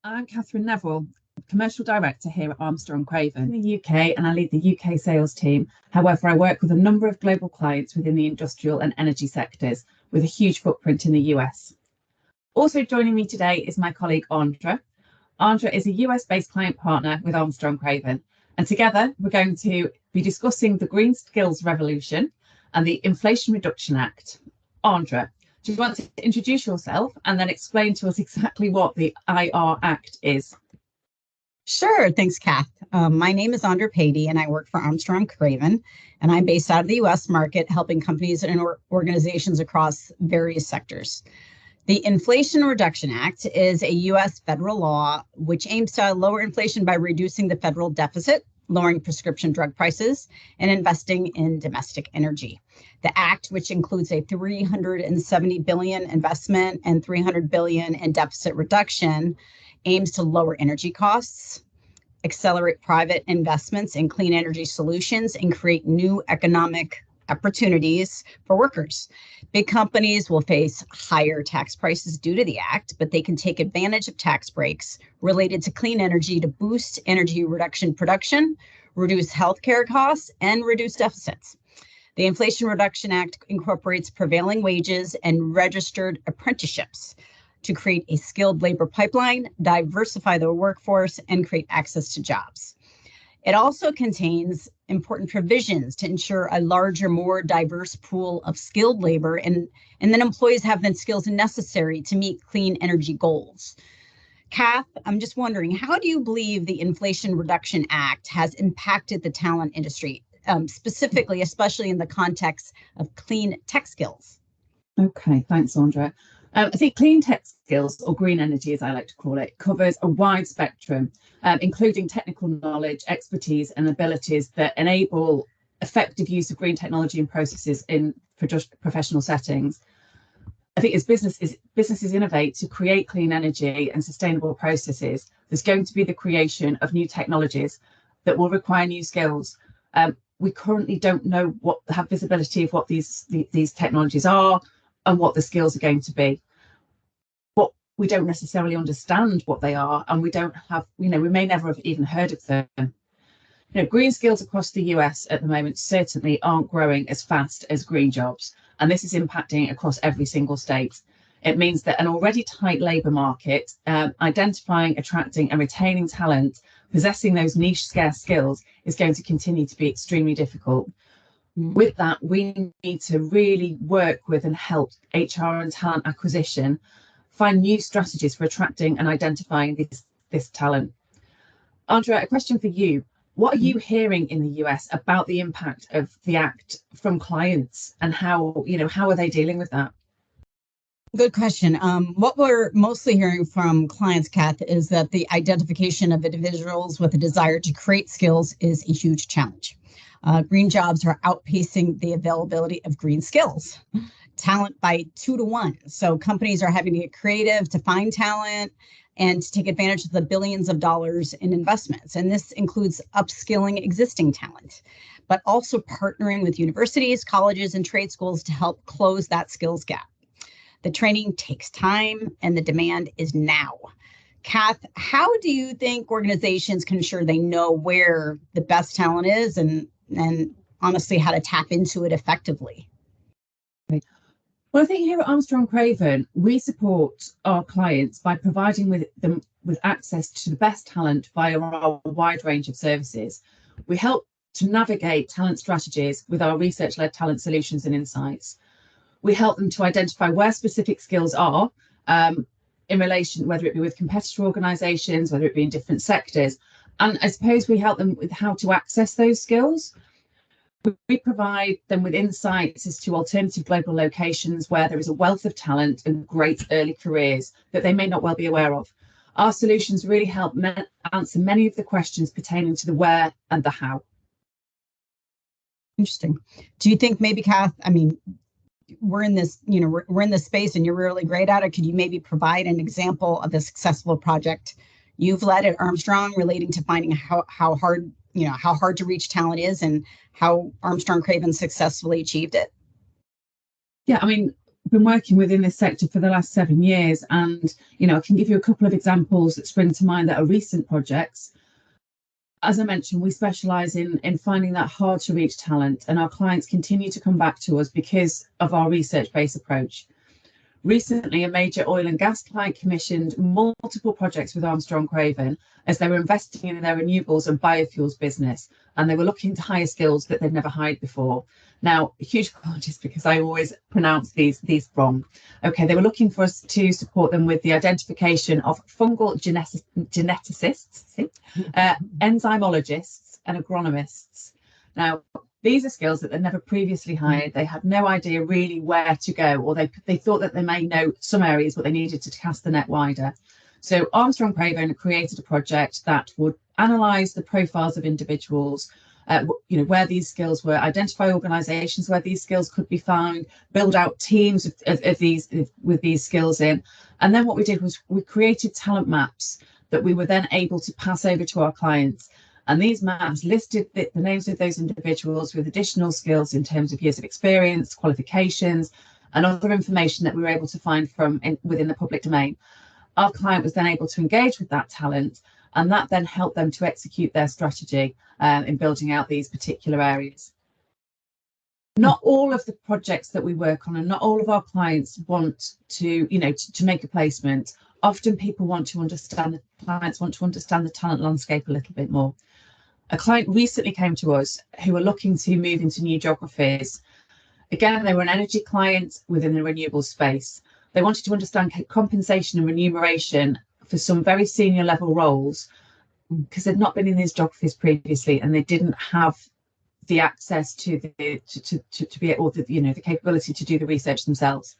I'm Catherine Neville, Commercial Director here at Armstrong Craven in the UK, and I lead the UK sales team. However, I work with a number of global clients within the industrial and energy sectors with a huge footprint in the US. Also joining me today is my colleague Andra. Andra is a US-based client partner with Armstrong Craven, and together we're going to be discussing the Green Skills Revolution and the Inflation Reduction Act. Andra, do you want to introduce yourself and then explain to us exactly what the IR Act is? Sure. Thanks, Kath. My name is Andra Patey, and I work for Armstrong Craven, and I'm based out of the U.S. market, helping companies and organizations across various sectors. The Inflation Reduction Act is a U.S. federal law which aims to lower inflation by reducing the federal deficit, lowering prescription drug prices, and investing in domestic energy. The act, which includes a $370 billion investment and $300 billion in deficit reduction, aims to lower energy costs, accelerate private investments in clean energy solutions, and create new economic opportunities for workers. Big companies will face higher tax prices due to the act, but they can take advantage of tax breaks related to clean energy to boost energy reduction production, reduce healthcare costs, and reduce deficits. The Inflation Reduction Act incorporates prevailing wages and registered apprenticeships to create a skilled labor pipeline, diversify the workforce, and create access to jobs. It also contains important provisions to ensure a larger, more diverse pool of skilled labor, and then employees have the skills necessary to meet clean energy goals. Kath, I'm just wondering, how do you believe the Inflation Reduction Act has impacted the talent industry, specifically, especially in the context of clean tech skills? Okay, thanks, Andra. I think clean tech skills, or green energy as I like to call it, covers a wide spectrum, including technical knowledge, expertise, and abilities that enable effective use of green technology and processes in professional settings. I think as businesses innovate to create clean energy and sustainable processes, there's going to be the creation of new technologies that will require new skills. We currently don't have visibility of what these technologies are and what the skills are going to be. But we don't necessarily understand what they are, and we don't have, we may never have even heard of them. Green skills across the US at the moment certainly aren't growing as fast as green jobs, and this is impacting across every single state. It means that an already tight labour market, identifying, attracting and retaining talent, possessing those niche scarce skills is going to continue to be extremely difficult. With that, we need to really work with and help HR and talent acquisition find new strategies for attracting and identifying this talent. Andra, a question for you. What are you hearing in the US about the impact of the Act from clients, and how are they dealing with that? Good question. What we're mostly hearing from clients, Kath, is that the identification of individuals with a desire to create skills is a huge challenge. Green jobs are outpacing the availability of green skills, talent by 2 to 1. So companies are having to get creative to find talent and to take advantage of the billions of dollars in investments. And this includes upskilling existing talent, but also partnering with universities, colleges, and trade schools to help close that skills gap. The training takes time and the demand is now. Kath, how do you think organizations can ensure they know where the best talent is and honestly how to tap into it effectively? Well, I think here at Armstrong Craven, we support our clients by providing them with access to the best talent via our wide range of services. We help to navigate talent strategies with our research-led talent solutions and insights. We help them to identify where specific skills are in relation, whether it be with competitor organisations, whether it be in different sectors. And I suppose we help them with how to access those skills. We provide them with insights as to alternative global locations where there is a wealth of talent and great early careers that they may not well be aware of. Our solutions really help answer many of the questions pertaining to the where and the how. Interesting. Do you think maybe, Kath, we're in this, we're in this space and you're really great at it. Could you maybe provide an example of a successful project you've led at Armstrong relating to finding how hard to reach talent is and how Armstrong Craven successfully achieved it? Yeah, been working within this sector for the last 7 years, and I can give you a couple of examples that spring to mind that are recent projects. As I mentioned, we specialise in finding that hard to reach talent, and our clients continue to come back to us because of our research-based approach. Recently, a major oil and gas client commissioned multiple projects with Armstrong Craven as they were investing in their renewables and biofuels business, and they were looking to hire skills that they'd never hired before. Now, huge apologies because I always pronounce these wrong. Okay, they were looking for us to support them with the identification of fungal geneticists, enzymologists, and agronomists. Now, these are skills that they'd never previously hired. They had no idea really where to go, or they thought that they may know some areas, but they needed to cast the net wider. So Armstrong Craven created a project that would analyse the profiles of individuals, where these skills were, identify organisations where these skills could be found, build out teams with these skills in. And then what we did was we created talent maps that we were then able to pass over to our clients. And these maps listed the names of those individuals with additional skills in terms of years of experience, qualifications, and other information that we were able to find within the public domain. Our client was then able to engage with that talent, and that then helped them to execute their strategy in building out these particular areas. Not all of the projects that we work on and not all of our clients want to make a placement. Often people want to understand the talent landscape a little bit more. A client recently came to us who were looking to move into new geographies. Again, they were an energy client within the renewable space. They wanted to understand compensation and remuneration for some very senior level roles because they'd not been in these geographies previously and they didn't have the access to the capability to do the research themselves.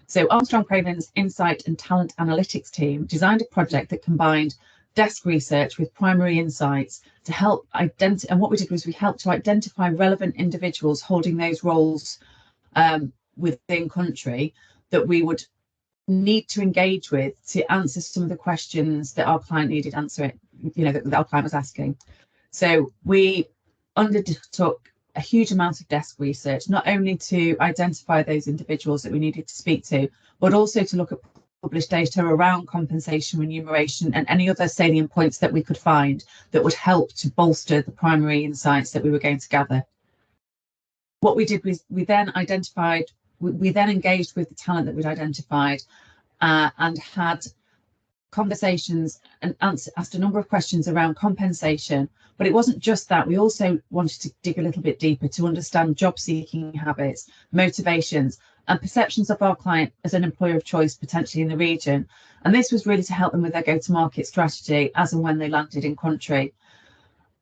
So Armstrong Craven's Insight and Talent Analytics team designed a project that combined desk research with primary insights to help identify. And what we did was we helped to identify relevant individuals holding those roles within country that we would need to engage with to answer some of the questions that our client needed answering, that our client was asking. So we undertook a huge amount of desk research, not only to identify those individuals that we needed to speak to, but also to look at published data around compensation, remuneration, and any other salient points that we could find that would help to bolster the primary insights that we were going to gather. What we did was we then engaged with the talent that we'd identified and had conversations and asked a number of questions around compensation. But it wasn't just that. We also wanted to dig a little bit deeper to understand job seeking habits, motivations, and perceptions of our client as an employer of choice potentially in the region. And this was really to help them with their go-to-market strategy as and when they landed in country.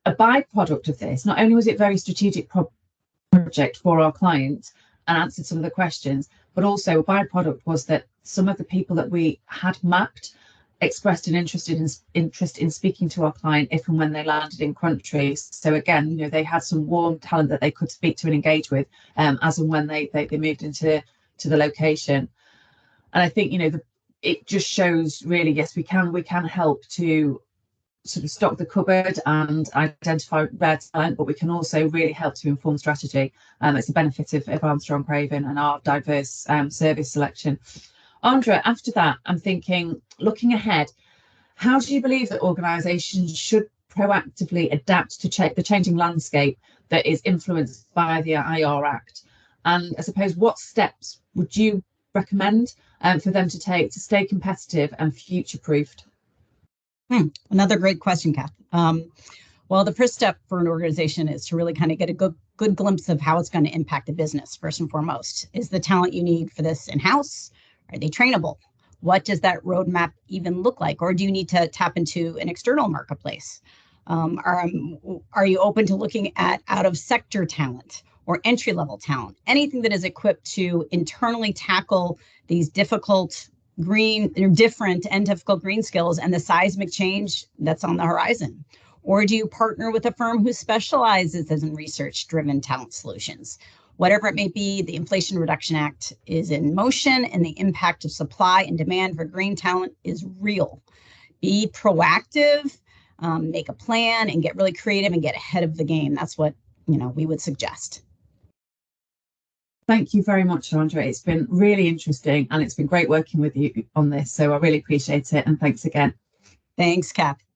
A byproduct of this, not only was it a very strategic project for our client and answered some of the questions, but also a byproduct was that some of the people that we had mapped expressed an interest in speaking to our client if and when they landed in country. So again, they had some warm talent that they could speak to and engage with as and when they moved into the location. And I think it just shows really, yes, we can help to sort of stock the cupboard and identify rare talent, but we can also really help to inform strategy. It's a benefit of Armstrong Craven and our diverse service selection. Andrea, after that, I'm thinking, looking ahead, how do you believe that organisations should proactively adapt to the changing landscape that is influenced by the IR Act? And I suppose, what steps would you recommend for them to take to stay competitive and future-proofed? Another great question, Kath. Well, the first step for an organization is to really kind of get a good glimpse of how it's going to impact the business, first and foremost. Is the talent you need for this in-house? Are they trainable? What does that roadmap even look like? Or do you need to tap into an external marketplace? Are you open to looking at out-of-sector talent or entry-level talent? Anything that is equipped to internally tackle these difficult green skills and the seismic change that's on the horizon? Or do you partner with a firm who specializes in research-driven talent solutions? Whatever it may be, the Inflation Reduction Act is in motion and the impact of supply and demand for green talent is real. Be proactive, make a plan, and get really creative and get ahead of the game. That's what we would suggest. Thank you very much, Andrea. It's been really interesting and it's been great working with you on this. So I really appreciate it. And thanks again. Thanks, Kath.